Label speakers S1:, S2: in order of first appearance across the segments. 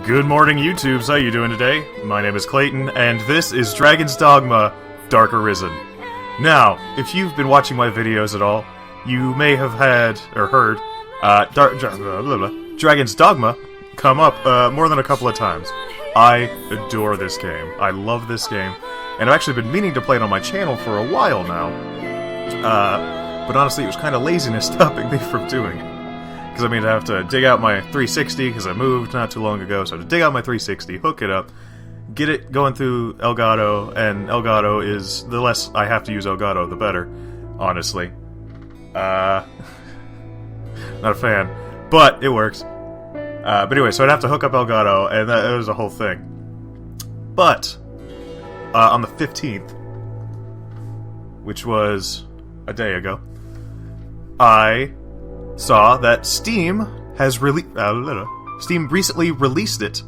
S1: Good morning, YouTubes. How you doing today? My name is Clayton, and this is Dragon's Dogma, Dark Arisen. Now, if you've been watching my videos at all, you may have had, or heard, Dragon's Dogma come up more than a couple of times. I adore this game. I love this game, and I've actually been meaning to play it on my channel for a while now. But honestly, it was kind of laziness stopping me from doing it. Because I mean, I have to dig out my 360, because I moved not too long ago, so I have to dig out my 360, hook it up, get it going through Elgato, and Elgato is, the less I have to use Elgato, the better, honestly. Not a fan, but it works. But anyway, so I'd have to hook up Elgato, and that was a whole thing. But, on the 15th, which was a day ago, I saw that Steam has Steam recently released it.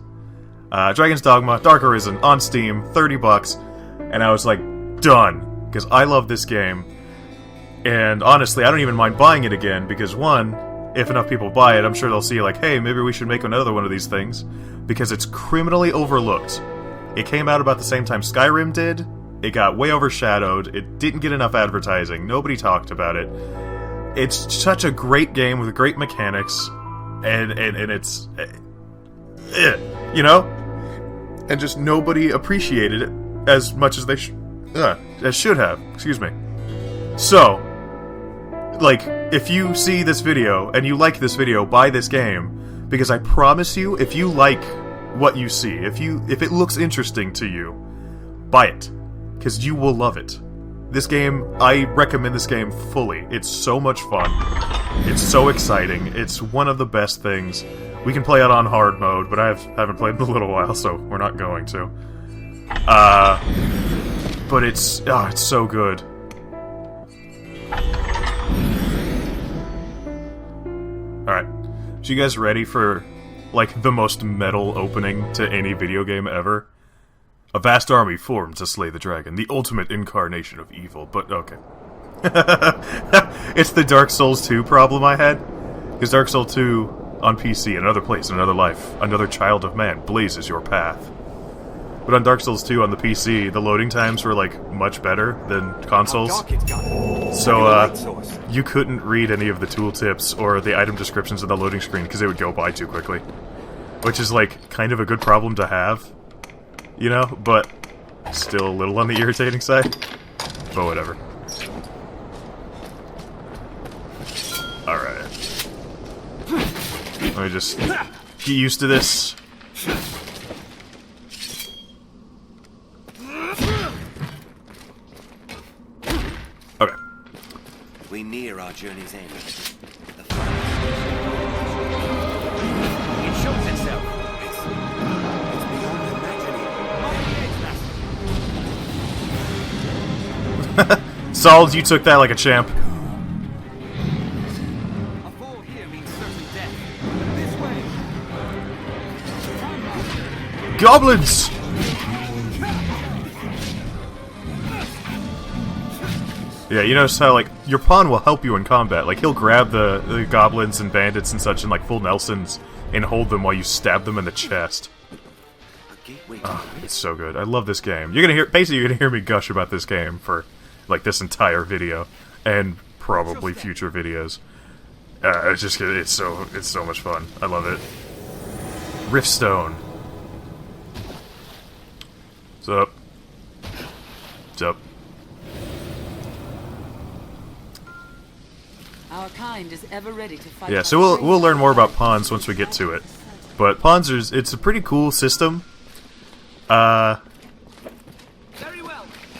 S1: Dragon's Dogma, Dark Arisen, on Steam, $30, and I was like, done, because I love this game, and honestly, I don't even mind buying it again, because one, if enough people buy it, I'm sure they'll see, like, hey, maybe we should make another one of these things, because it's criminally overlooked. It came out about the same time Skyrim did, it got way overshadowed, it didn't get enough advertising, nobody talked about it. It's such a great game with great mechanics, and it's, you know, and just nobody appreciated it as much as they should have. Excuse me. So, like, if you see this video and you like this video, buy this game, because I promise you, if you like what you see, if it looks interesting to you, buy it, because you will love it. This game, I recommend this game fully. It's so much fun. It's so exciting. It's one of the best things. We can play it on hard mode, but I haven't played in a little while, so we're not going to. But it's so good. Alright. So you guys ready for, like, the most metal opening to any video game ever? A vast army formed to slay the dragon, the ultimate incarnation of evil, but okay. It's the Dark Souls 2 problem I had. Because Dark Souls 2 on PC, another place, another life, another child of man blazes your path. But on Dark Souls 2 on the PC, the loading times were, like, much better than consoles. So, you couldn't read any of the tooltips or the item descriptions in the loading screen because it would go by too quickly. Which is, like, kind of a good problem to have. You know, but still a little on the irritating side. But whatever. Alright. Let me just get used to this. Okay.
S2: We near our journey's end. It shows itself.
S1: Solid, you took that like a champ.
S2: A fall here means certain death. This way.
S1: Goblins! Yeah, you notice how, like, your pawn will help you in combat. Like, he'll grab the goblins and bandits and such in, like, full Nelsons and hold them while you stab them in the chest. It's so good. I love this game. You're gonna hear me gush about this game for, like, this entire video, and probably future videos. It's so much fun. I love it. Riftstone. What's up? What's up?
S3: Our kind is ever ready to fight.
S1: Yeah, so we'll learn more about pawns once we get to it. But pawns it's a pretty cool system.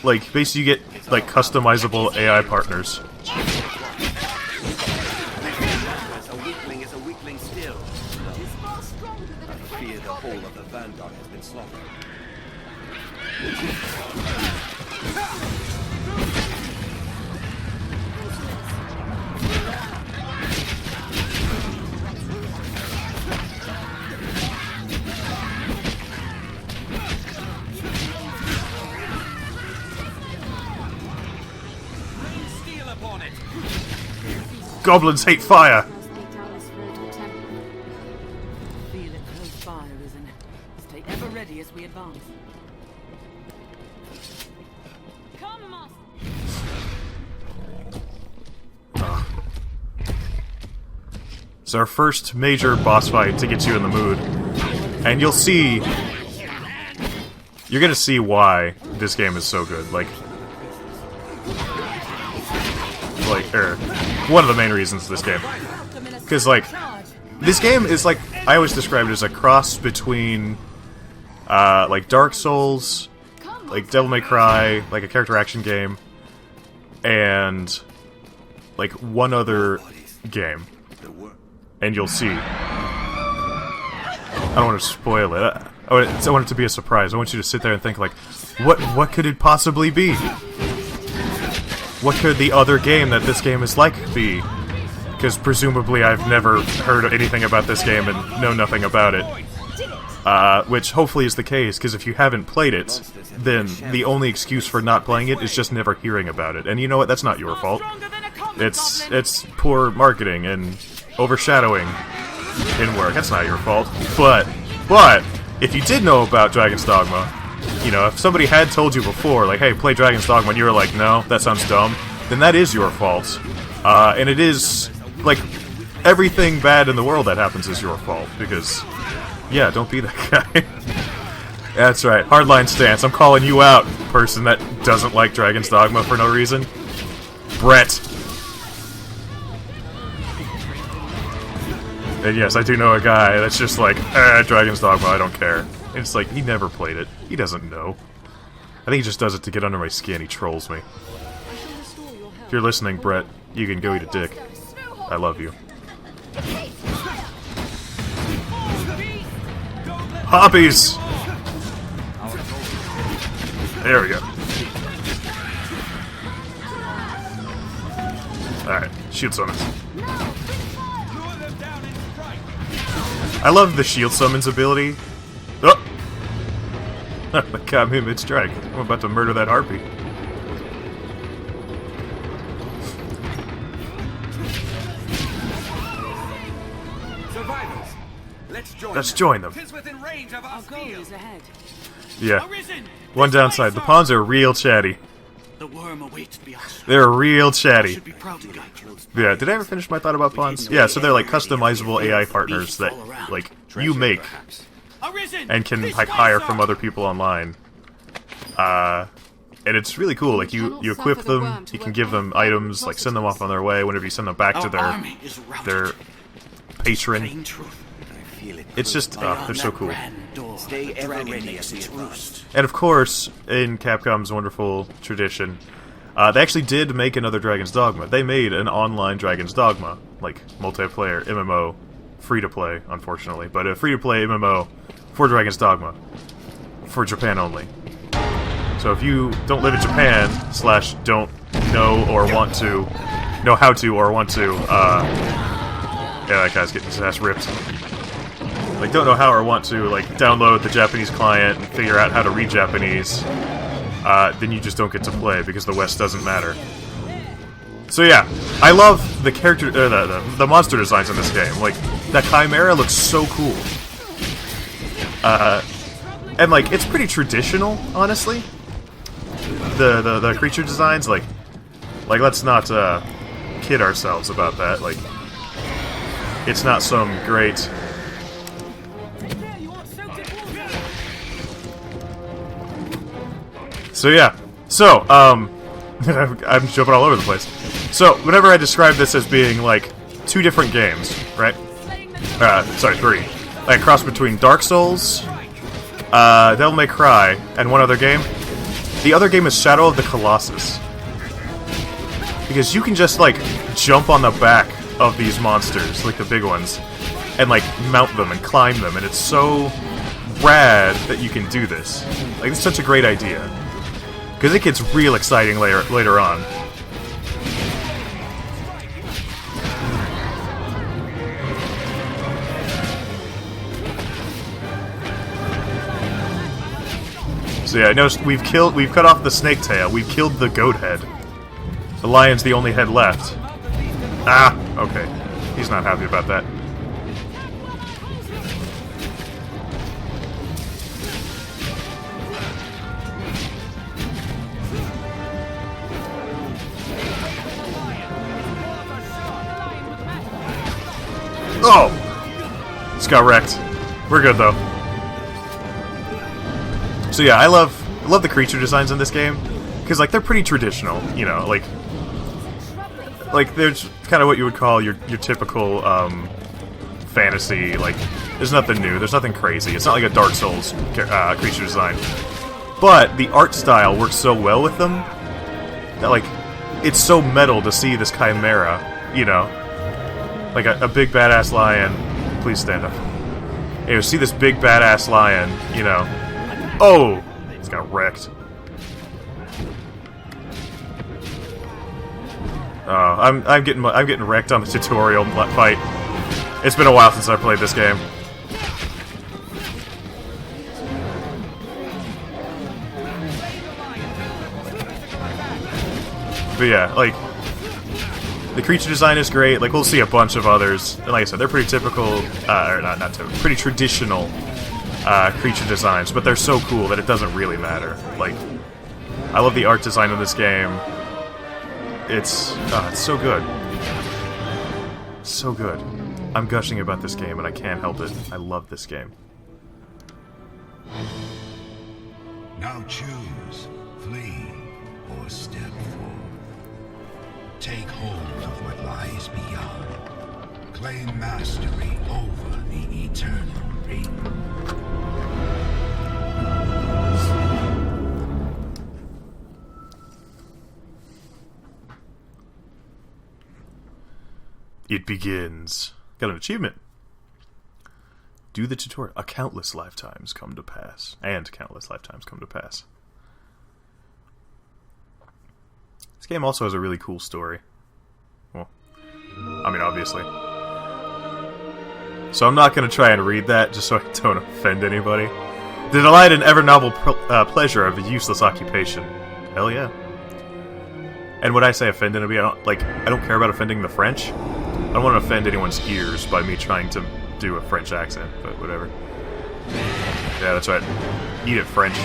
S1: Like, basically you get, like, customizable AI partners.
S2: A weakling is a weakling still. I fear the whole of the vanguard has been slaughtered.
S1: Goblins hate fire!
S3: Feel it close fire, Arisen. Stay ever ready as we advance. Come, Master.
S1: It's our first major boss fight to get you in the mood. And you'll see... You're gonna see why this game is so good. One of the main reasons this game. Because, this game is I always describe it as a cross between, Dark Souls, Devil May Cry, a character action game, and, one other game. And you'll see. I don't want to spoil it. I want it to be a surprise. I want you to sit there and think, what could it possibly be? What could the other game that this game is like be? Because presumably I've never heard anything about this game and know nothing about it. Which hopefully is the case, because if you haven't played it, then the only excuse for not playing it is just never hearing about it. And you know what? That's not your fault. It's poor marketing and overshadowing in work. That's not your fault. But if you did know about Dragon's Dogma, if somebody had told you before, hey, play Dragon's Dogma, and you were like, no, that sounds dumb, then that is your fault. And it is, everything bad in the world that happens is your fault, because, yeah, don't be that guy. That's right, hardline stance. I'm calling you out, person that doesn't like Dragon's Dogma for no reason. Brett. And yes, I do know a guy that's just Dragon's Dogma, I don't care. And it's he never played it. He doesn't know. I think he just does it to get under my skin. He trolls me. If you're listening, Brett, you can go eat a dick. I love you. Hobbies! There we go. Alright, shield summons. I love the shield summons ability. Oh! That got me mid-strike. I'm about to murder that harpy.
S2: Survivors,
S1: let's join them.
S2: Tis within range of our
S3: Goal is ahead.
S1: Yeah. One downside, the pawns are real chatty.
S4: The worm awaits beyond.
S1: They're real chatty.
S4: Should be proud to guide you.
S1: Yeah, did I ever finish my thought about pawns? Yeah, so they're customizable AI partners that, you make and can, hire from other people online. And it's really cool, you equip them, you can give them items, send them off on their way whenever you send them back to their patron. It's just, they're so cool.
S2: Stay ever ready as we advance.
S1: And of course, in Capcom's wonderful tradition, they actually did make another Dragon's Dogma. They made an online Dragon's Dogma, multiplayer MMO, free-to-play, unfortunately, but a free-to-play MMO for Dragon's Dogma, for Japan only. So if you don't live in Japan, / don't know or want to, know how to or want to, yeah, that guy's getting his ass ripped. Don't know how or want to, download the Japanese client and figure out how to read Japanese, then you just don't get to play, because the West doesn't matter. So yeah, I love the character, the monster designs in this game. That Chimera looks so cool. And it's pretty traditional, honestly. The creature designs, let's not, kid ourselves about that. It's not some great... So yeah, I'm jumping all over the place. So, whenever I describe this as being, two different games, right? Sorry, 3. A cross between Dark Souls, Devil May Cry, and one other game. The other game is Shadow of the Colossus. Because you can just, jump on the back of these monsters, the big ones, and, mount them and climb them, and it's so rad that you can do this. It's such a great idea. Because it gets real exciting later on. So yeah, I noticed we've cut off the snake tail, we've killed the goat head. The lion's the only head left. Ah, okay. He's not happy about that. Oh! Just got wrecked. We're good, though. So yeah, I love the creature designs in this game. Because, like, they're pretty traditional, you know, like there's kind of what you would call your typical, fantasy, like, there's nothing new, there's nothing crazy. It's not like a Dark Souls creature design. But the art style works so well with them that, like, it's so metal to see this chimera, you know? Like, a big badass lion. Please stand up. You see this big badass lion, you know? Oh! It's got wrecked. Oh, I'm getting wrecked on the tutorial fight. It's been a while since I played this game. But yeah, like, the creature design is great. Like, we'll see a bunch of others. And like I said, they're pretty typical, or not typical, pretty traditional creature designs. But they're so cool that it doesn't really matter. Like, I love the art design of this game. It's so good. So good. I'm gushing about this game and I can't help it. I love this game.
S5: Now choose, flee, or step forward. Take hold of what lies beyond. Claim mastery over the eternal ring.
S1: It begins. Got an achievement. Do the tutorial. Countless lifetimes come to pass. And countless lifetimes come to pass. This game also has a really cool story. Well, I mean, obviously. So I'm not going to try and read that, just so I don't offend anybody. The delight and ever-novel pleasure of a useless occupation. Hell yeah. And when I say offend anybody, I don't care about offending the French. I don't want to offend anyone's ears by me trying to do a French accent, but whatever. Yeah, that's right. Eat it, French.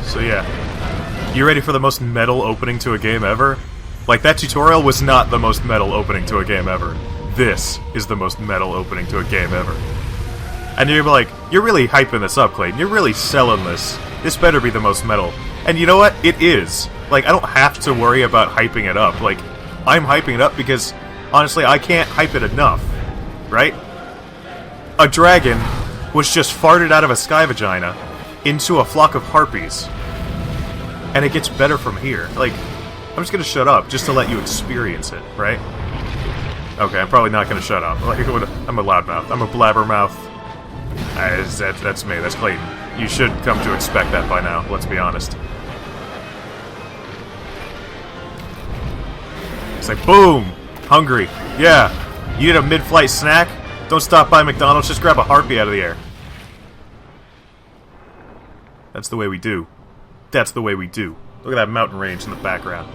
S1: So yeah. You ready for the most metal opening to a game ever? Like, that tutorial was not the most metal opening to a game ever. This is the most metal opening to a game ever. And you're like, you're really hyping this up, Clayton. You're really selling this. This better be the most metal. And you know what? It is. Like, I don't have to worry about hyping it up. Like, I'm hyping it up because, honestly, I can't hype it enough. Right? A dragon was just farted out of a sky vagina into a flock of harpies. And it gets better from here. Like, I'm just gonna shut up just to let you experience it, right? Okay, I'm probably not gonna shut up. Like, I'm a loudmouth. I'm a blabbermouth. That's me. That's Clayton. You should come to expect that by now, let's be honest. It's like, boom! Hungry. Yeah. You need a mid-flight snack? Don't stop by McDonald's, just grab a harpy out of the air. That's the way we do. That's the way we do. Look at that mountain range in the background.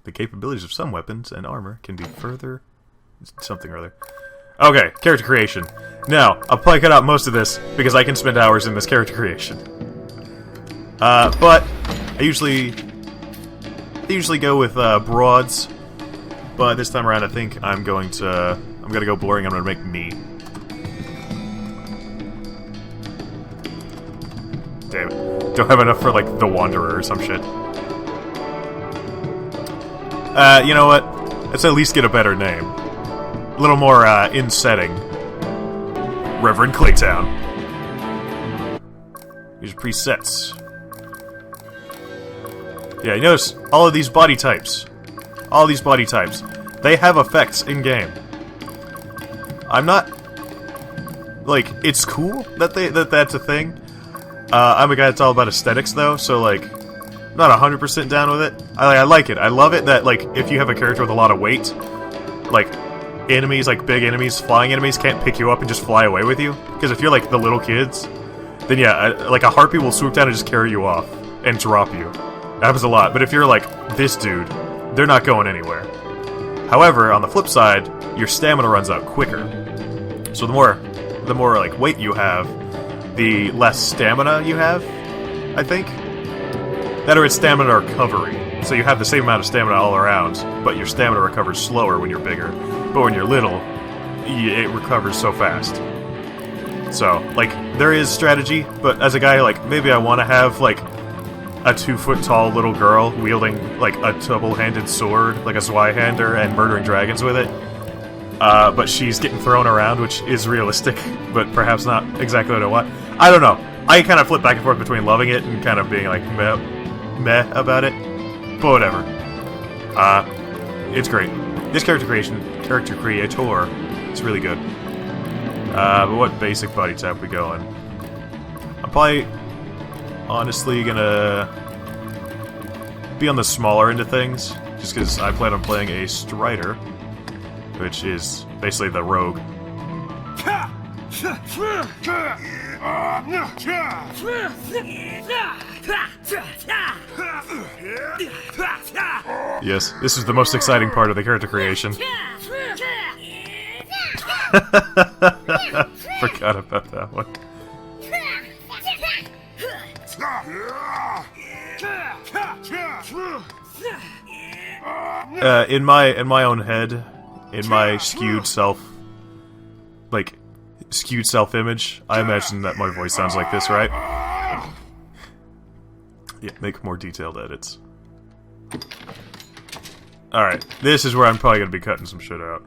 S1: The capabilities of some weapons and armor can be further... something or other. Okay, character creation. Now, I'll probably cut out most of this, because I can spend hours in this character creation. But, I usually go with, broads. But this time around, I think I'm gonna go boring, I'm gonna make me. Damn it. Don't have enough for, like, the Wanderer or some shit. You know what? Let's at least get a better name. A little more, in setting. Reverend Claytown. These are presets. Yeah, you notice all of these body types. All these body types. They have effects in-game. I'm not... like, it's cool that that's a thing. I'm a guy that's all about aesthetics, though, so, like... I'm not 100% down with it. I like it. I love it that, like, if you have a character with a lot of weight, like... enemies, like big enemies, flying enemies, can't pick you up and just fly away with you. Because if you're like the little kids, then yeah, like a harpy will swoop down and just carry you off and drop you. That happens a lot. But if you're like this dude, they're not going anywhere. However, on the flip side, your stamina runs out quicker. So the more like weight you have, the less stamina you have, I think. That or it's stamina recovery. So you have the same amount of stamina all around, but your stamina recovers slower when you're bigger. But when you're little, it recovers so fast. So, like, there is strategy, but as a guy, like, maybe I want to have, like, a 2-foot-tall little girl wielding, like, a double-handed sword, like a Zweihander, and murdering dragons with it. But she's getting thrown around, which is realistic, but perhaps not exactly what I want. I don't know. I kind of flip back and forth between loving it and kind of being, like, meh about it. But whatever. It's great. This character creator, it's really good. But what basic body type we going? I'm probably, honestly, gonna be on the smaller end of things, just because I plan on playing a Strider, which is basically the rogue. Yes, this is the most exciting part of the character creation. Forgot about that one. In my own head, in my skewed self-image, I imagine that my voice sounds like this, right? Yeah, make more detailed edits. Alright, this is where I'm probably gonna be cutting some shit out.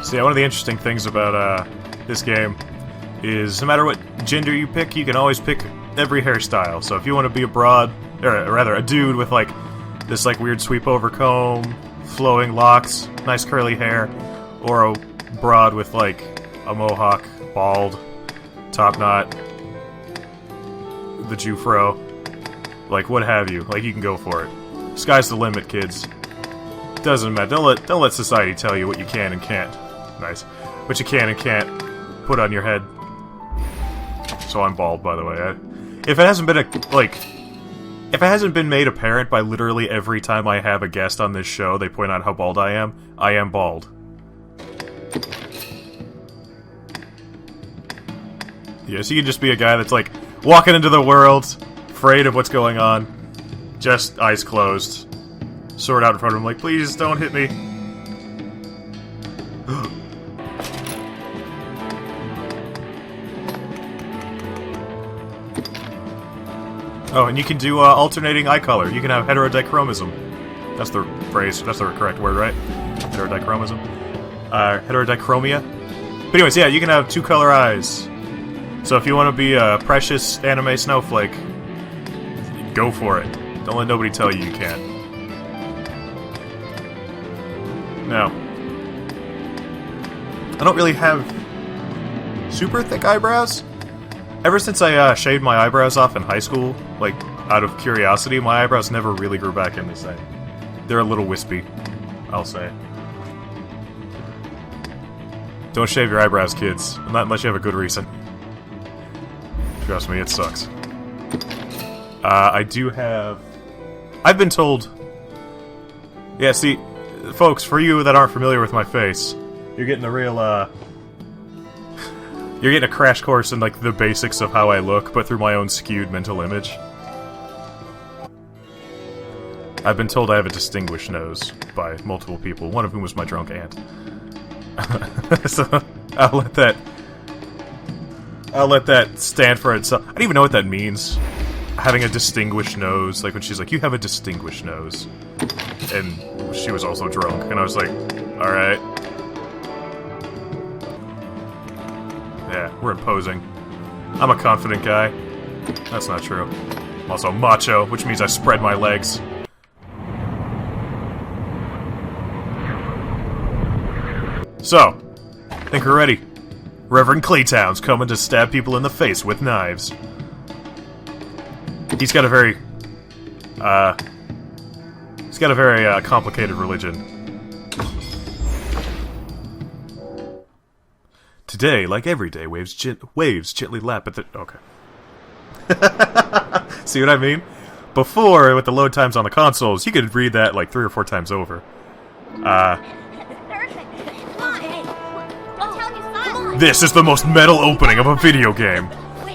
S1: So yeah, one of the interesting things about this game is no matter what gender you pick, you can always pick every hairstyle. So if you want to be a broad, or rather a dude with like this like weird sweep over comb, flowing locks, nice curly hair, or a broad with like a mohawk, bald, top knot, the Jufro, like what have you, like you can go for it. Sky's the limit, kids. Doesn't matter. Don't let society tell you what you can and can't. Nice. What you can and can't put on your head. So I'm bald, by the way. If it hasn't been made apparent by literally every time I have a guest on this show, they point out how bald I am bald. Yeah, so you can just be a guy that's like walking into the world, afraid of what's going on, just eyes closed. Sword out in front of him, like, please don't hit me. Oh, and you can do alternating eye color. You can have heterodichromism. That's the phrase. That's the correct word, right? Heterodichromism. Heterodichromia. But anyways, yeah, you can have 2-color eyes. So if you want to be a precious anime snowflake, go for it. Don't let nobody tell you can't. No. I don't really have super thick eyebrows. Ever since I shaved my eyebrows off in high school, like, out of curiosity, my eyebrows never really grew back in the same. They're a little wispy, I'll say. Don't shave your eyebrows, kids. Not unless you have a good reason. Trust me, it sucks. I do have... I've been told... Yeah, see... Folks, for you that aren't familiar with my face, you're getting a real, you're getting a crash course in, like, the basics of how I look, but through my own skewed mental image. I've been told I have a distinguished nose by multiple people, one of whom was my drunk aunt. So, I'll let that stand for itself. I don't even know what that means. Having a distinguished nose, like when she's like, you have a distinguished nose. And she was also drunk, and I was like, alright. Yeah, we're imposing. I'm a confident guy. That's not true. I'm also macho, which means I spread my legs. So, think we're ready. Reverend Claytown's coming to stab people in the face with knives. He's got a very, complicated religion. Today, like every day, waves gently lap at the... Okay. See what I mean? Before, with the load times on the consoles, you could read that like 3 or 4 times over. This is the most metal opening of a video game.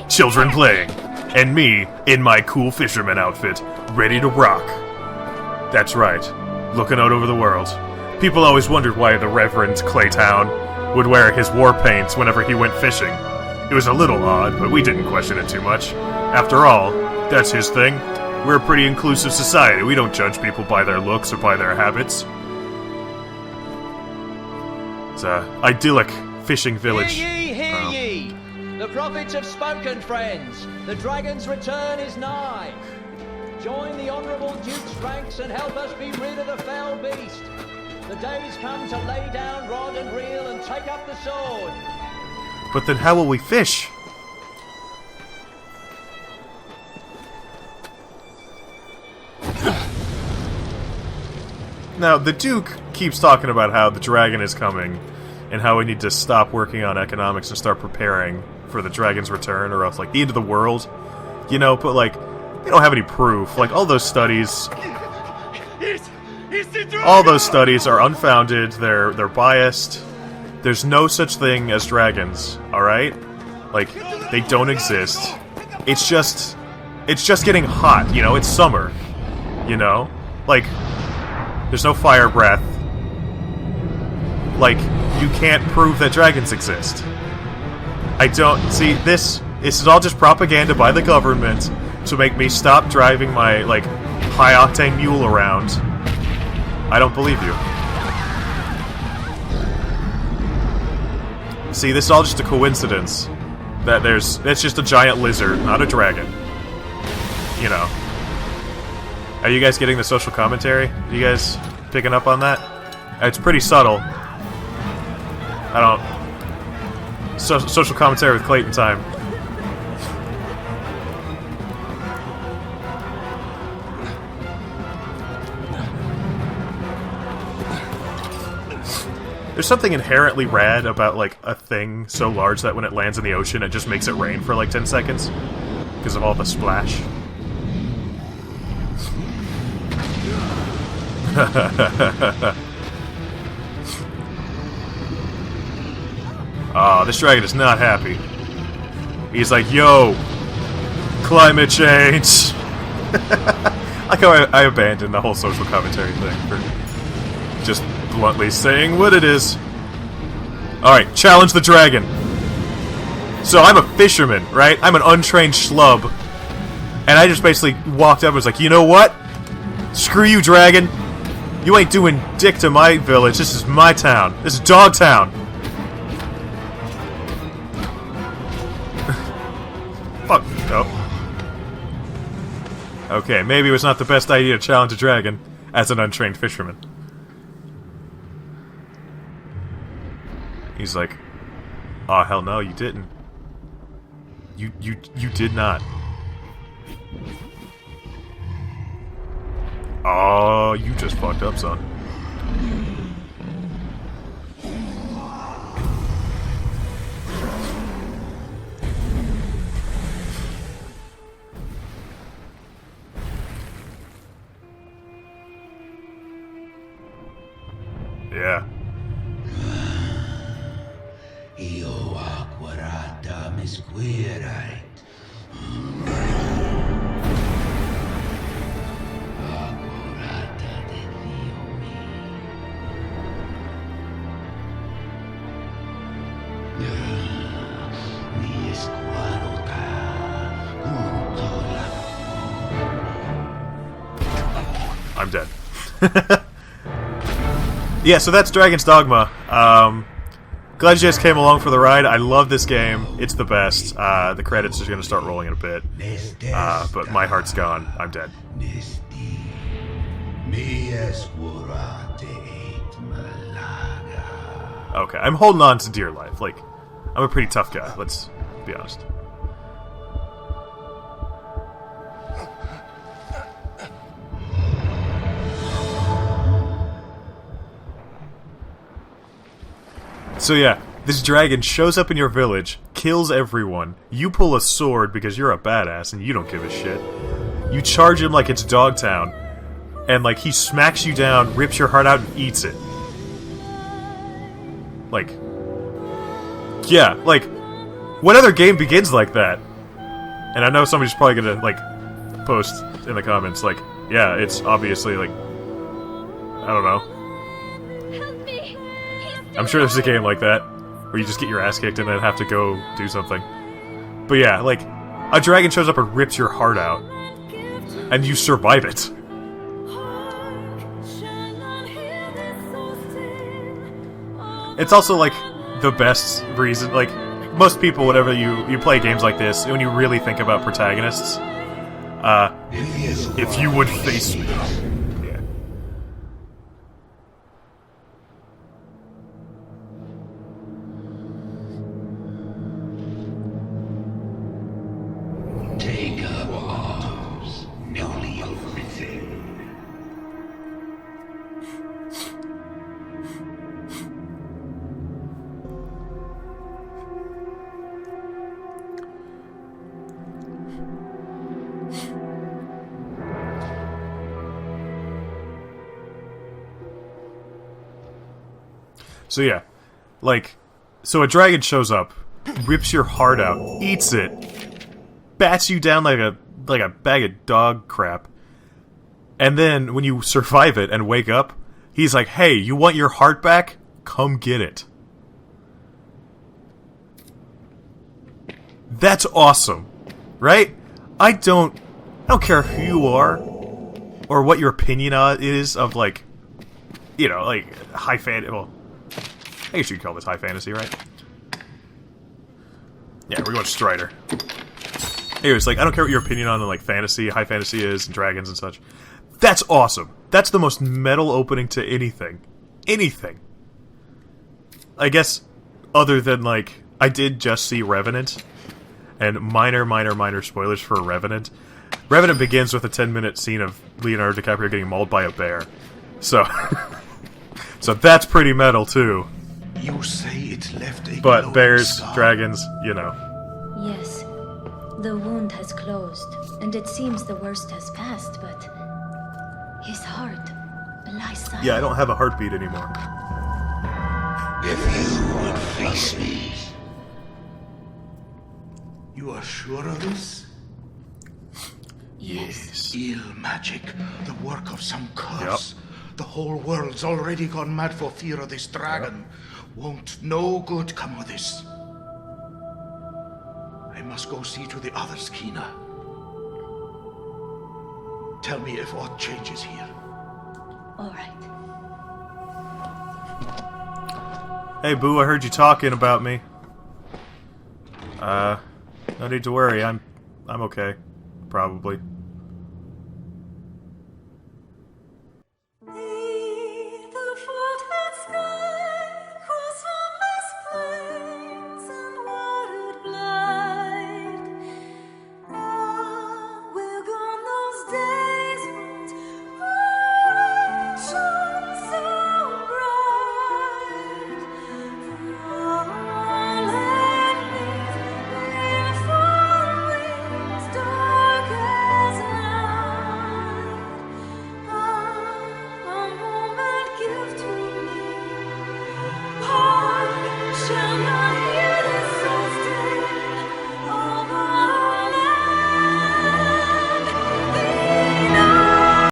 S1: Children playing. And me, in my cool fisherman outfit, ready to rock. That's right, looking out over the world. People always wondered why the Reverend Claytown would wear his war paint whenever he went fishing. It was a little odd, but we didn't question it too much. After all, that's his thing. We're a pretty inclusive society. We don't judge people by their looks or by their habits. It's a idyllic fishing village.
S6: Hear ye! The prophets have spoken, friends. The dragon's return is nigh. Join the honourable Duke's ranks and help us be rid of the foul beast. The day's come to lay down rod and reel and take up the sword.
S1: But then how will we fish? Now, the Duke keeps talking about how the dragon is coming, and how we need to stop working on economics and start preparing for the dragon's return, or else, like, the end of the world. You know, but, like, they don't have any proof. Like, all those studies... all those studies are unfounded, they're biased. There's no such thing as dragons, alright? Like, they don't exist. It's just getting hot, you know? It's summer, you know? Like... there's no fire breath. Like, you can't prove that dragons exist. I don't... see, this is all just propaganda by the government to make me stop driving my, like, high-octane mule around. I don't believe you. See, this is all just a coincidence. That it's just a giant lizard, not a dragon. You know. Are you guys getting the social commentary? Are you guys picking up on that? It's pretty subtle. I don't... social commentary with Clayton time. There's something inherently rad about, like, a thing so large that when it lands in the ocean, it just makes it rain for, like, 10 seconds. Because of all the splash. This dragon is not happy. He's like, yo, climate change. Like how I abandoned the whole social commentary thing for just bluntly saying what it is. Alright, challenge the dragon. So I'm a fisherman, right? I'm an untrained schlub. And I just basically walked up and was like, you know what? Screw you, dragon. You ain't doing dick to my village. This is my town. This is Dogtown. Fuck. Oh. Okay, maybe it was not the best idea to challenge a dragon as an untrained fisherman. He's like, oh hell no, you didn't. You did not. Oh, you just fucked up, son. Yeah.
S5: Io acquarata misquierait. Acquarata de Dio mi esquarota junto la...
S1: I'm dead. Yeah, so that's Dragon's Dogma. Glad you guys came along for the ride. I love this game. It's the best. The credits are going to start rolling in a bit. But my heart's gone. I'm dead. Okay, I'm holding on to dear life. Like, I'm a pretty tough guy, let's be honest. So yeah, this dragon shows up in your village, kills everyone, you pull a sword because you're a badass and you don't give a shit. You charge him like it's Dogtown, and like he smacks you down, rips your heart out and eats it. Like, yeah, like, what other game begins like that? And I know somebody's probably gonna, like, post in the comments, like, yeah, it's obviously, like, I don't know.
S7: Help me!
S1: I'm sure there's a game like that, where you just get your ass kicked and then have to go do something. But yeah, like, a dragon shows up and rips your heart out, and you survive it. It's also, like, the best reason, like, most people, whenever you play games like this, when you really think about protagonists, if you would face me. Yeah.
S5: Take up arms, newly arisen.
S1: So yeah, like, so a dragon shows up, rips your heart out, eats it, bats you down like a bag of dog crap, and then when you survive it and wake up, he's like, "Hey, you want your heart back? Come get it." That's awesome, right? I don't care who you are or what your opinion is of, like, you know, like high fantasy. Well, I guess you could call this high fantasy, right? Yeah, we're going Strider. Anyways, like, I don't care what your opinion on, like, fantasy, high fantasy is, and dragons and such. That's awesome. That's the most metal opening to anything. Anything. I guess, other than, like, I did just see Revenant, and minor spoilers for Revenant. Revenant begins with a 10-minute scene of Leonardo DiCaprio getting mauled by a bear. So, so that's pretty metal, too.
S8: You say it left a
S1: But
S8: glowing
S1: bears,
S8: scar.
S1: dragons, you know.
S7: Yes, the wound has closed, and it seems the worst has passed, but his heart lies silent.
S1: Yeah, I don't have a heartbeat anymore.
S5: If you would face me,
S8: You are sure of this?
S7: Yes.
S8: Ill magic, the work of some curse. The whole world's already gone mad for fear of this dragon. Won't no good come of this. I must go see to the others, Kina. Tell me if aught changes here.
S7: All right.
S1: Hey, Boo, I heard you talking about me. No need to worry, I'm okay. Probably.